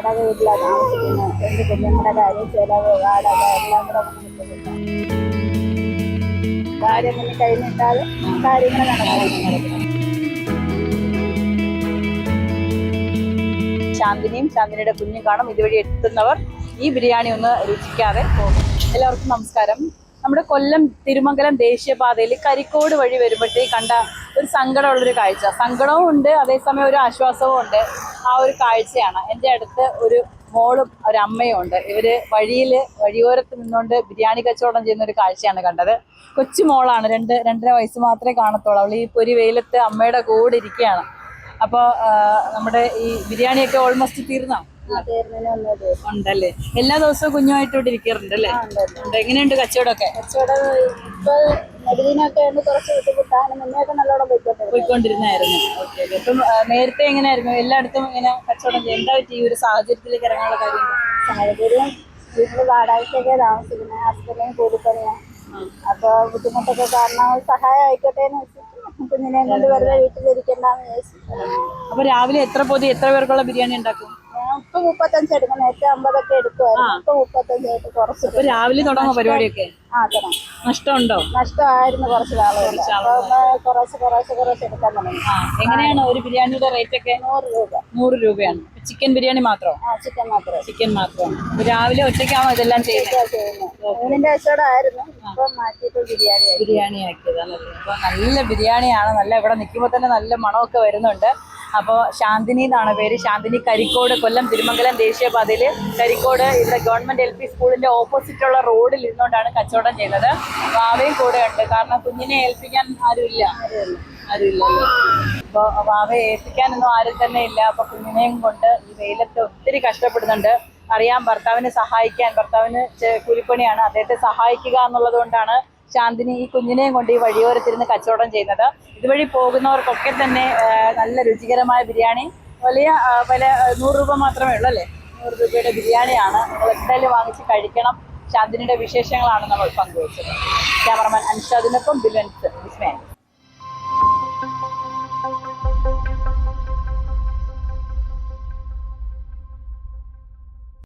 വാടക വീട്ടിലാണ് താമസിക്കുന്നത്. എൻ്റെ കുഞ്ഞുങ്ങളുടെ കാര്യം, ചിലവ്, വാടക എല്ലാം കൂടെ കാര്യം മുന്നിൽ കഴിഞ്ഞിട്ടാൽ കാര്യങ്ങൾ നടക്കണം. ശാന്തിനിയും ശാന്തിനിയുടെ കുഞ്ഞും കാണും. ഇതുവഴി എത്തുന്നവർ ഈ ബിരിയാണി ഒന്ന് രുചിക്കാതെ പോകും. എല്ലാവർക്കും നമസ്കാരം. നമ്മുടെ കൊല്ലം തിരുമംഗലം ദേശീയപാതയിൽ കരിക്കോട് വഴി വരുമ്പോഴത്തേക്ക് കണ്ട ഒരു സങ്കടമുള്ളൊരു കാഴ്ച. സങ്കടവും ഉണ്ട്, അതേസമയം ഒരു ആശ്വാസവും ഉണ്ട്. ആ ഒരു കാഴ്ചയാണ്. എൻ്റെ അടുത്ത് ഒരു മോളും ഒരു അമ്മയും ഉണ്ട്. ഇവര് വഴിയോരത്ത് നിന്നുകൊണ്ട് ബിരിയാണി കച്ചവടം ചെയ്യുന്ന ഒരു കാഴ്ചയാണ് കണ്ടത്. കൊച്ചു മോളാണ്, 2-2.5 വയസ്സ് മാത്രമേ കാണത്തുള്ളൂ. അവൾ ഈ പൊരി വെയിലത്ത് അമ്മയുടെ കൂടെ ഇരിക്കുകയാണ്. അപ്പോൾ നമ്മുടെ ഈ ബിരിയാണിയൊക്കെ ഓൾമോസ്റ്റ് തീർന്നോ? ഉണ്ടല്ലേ. എല്ലാ ദിവസവും കുഞ്ഞുമായിട്ട് ഇവിടെ ഇരിക്കാറുണ്ട് അല്ലേ? എങ്ങനെയുണ്ട് കച്ചവടമൊക്കെ? കച്ചവടം ഇപ്പൊ നടുവിനൊക്കെ കുറച്ച് ബുദ്ധിമുട്ടാണ്. മുന്നേയൊക്കെ നല്ലോണം പോയിക്കൊണ്ടിരുന്നായിരുന്നു. ഓക്കെ. ഇപ്പം നേരത്തെ എങ്ങനെയായിരുന്നു? എല്ലായിടത്തും ഇങ്ങനെ കച്ചവടം ചെയ്യാൻ എന്താ പറ്റി ഈ ഒരു സാഹചര്യത്തിലേക്ക് ഇറങ്ങാനുള്ള കാര്യം? സാഹചര്യം വീട്ടിൽ വാടകയ്ക്കൊക്കെ താമസിക്കുന്നത്, ഹസ്ബൻഡിന് കൂലിപ്പണിയാണ്. അപ്പൊ ബുദ്ധിമുട്ടൊക്കെ കാരണം സഹായം ആയിക്കോട്ടെ എന്ന് വെച്ചിട്ട് കുഞ്ഞിനെ കൊണ്ട് വെറുതെ വീട്ടിലിരിക്കണ്ടെന്ന് വിചാരിച്ചു. അപ്പൊ രാവിലെ എത്ര പേർക്കുള്ള ബിരിയാണി ഉണ്ടാക്കും? ഇപ്പൊ 35 എടുക്കും. നേരത്തെ 50 എടുക്കുമായിരുന്നു. ഇപ്പൊ 35 ആയിട്ട് കുറച്ച്. അപ്പൊ രാവിലെ തുടങ്ങും പരിപാടിയൊക്കെ? നഷ്ടമുണ്ടോ? നഷ്ടമായിരുന്നു കുറച്ച് നാളുകൾ. കുറച്ച് എടുക്കാൻ തുടങ്ങി. എങ്ങനെയാണ് ഒരു ബിരിയാണിയുടെ റേറ്റ് ഒക്കെ? 100 രൂപയാണ്. ചിക്കൻ ബിരിയാണി മാത്രമോ? ചിക്കൻ മാത്രം. രാവിലെ ഒറ്റയ്ക്കാണോ ഇതെല്ലാം ചെയ്യുന്നത്? ഊണിന്റെ കച്ചവടമായിരുന്നു, ഇപ്പൊ മാറ്റിയിട്ട് ബിരിയാണി ആക്കിയതാണല്ലേ. അപ്പൊ നല്ല ബിരിയാണിയാണ്. നല്ല ഇവിടെ നിൽക്കുമ്പോൾ തന്നെ നല്ല മണമൊക്കെ വരുന്നുണ്ട്. അപ്പോൾ ശാന്തിനി എന്നാണ് പേര്. ശാന്തിനി കരിക്കോട്, കൊല്ലം തിരുമംഗലം ദേശീയപാതയിൽ കരിക്കോട് ഇവിടെ ഗവൺമെന്റ് LP സ്കൂളിന്റെ ഓപ്പോസിറ്റുള്ള റോഡിൽ ഇരുന്നുകൊണ്ടാണ് കച്ചവടം ചെയ്യുന്നത്. വാവയും കൂടെ ഉണ്ട്, കാരണം കുഞ്ഞിനെ ഏൽപ്പിക്കാൻ ആരുമില്ല. അപ്പോൾ വാവയെ ഏൽപ്പിക്കാനൊന്നും ആരും തന്നെ ഇല്ല. അപ്പൊ കുഞ്ഞിനെയും കൊണ്ട് ഈ വെയിലത്ത് ഒത്തിരി കഷ്ടപ്പെടുന്നുണ്ട്. അറിയാം, ഭർത്താവിന് കൂലിപ്പണിയാണ്. അദ്ദേഹത്തെ സഹായിക്കുക എന്നുള്ളത് കൊണ്ടാണ് ശാന്തിനി ഈ കുഞ്ഞിനെയും കൊണ്ട് ഈ വഴിയോരത്തിരുന്ന് കച്ചവടം ചെയ്യുന്നത്. ഇതുവഴി പോകുന്നവർക്കൊക്കെ തന്നെ നല്ല രുചികരമായ ബിരിയാണി. വില 100 രൂപ മാത്രമേ ഉള്ളൂ അല്ലേ? 100 രൂപയുടെ ബിരിയാണിയാണ്. നിങ്ങൾ എന്തായാലും വാങ്ങിച്ച് കഴിക്കണം. ശാന്തിനിയുടെ വിശേഷങ്ങളാണ് നമ്മൾ പങ്കുവച്ചത്. ക്യാമറമാൻ അൻഷാദിനൊപ്പം ബിൽവൻസ് വിസ്മയ.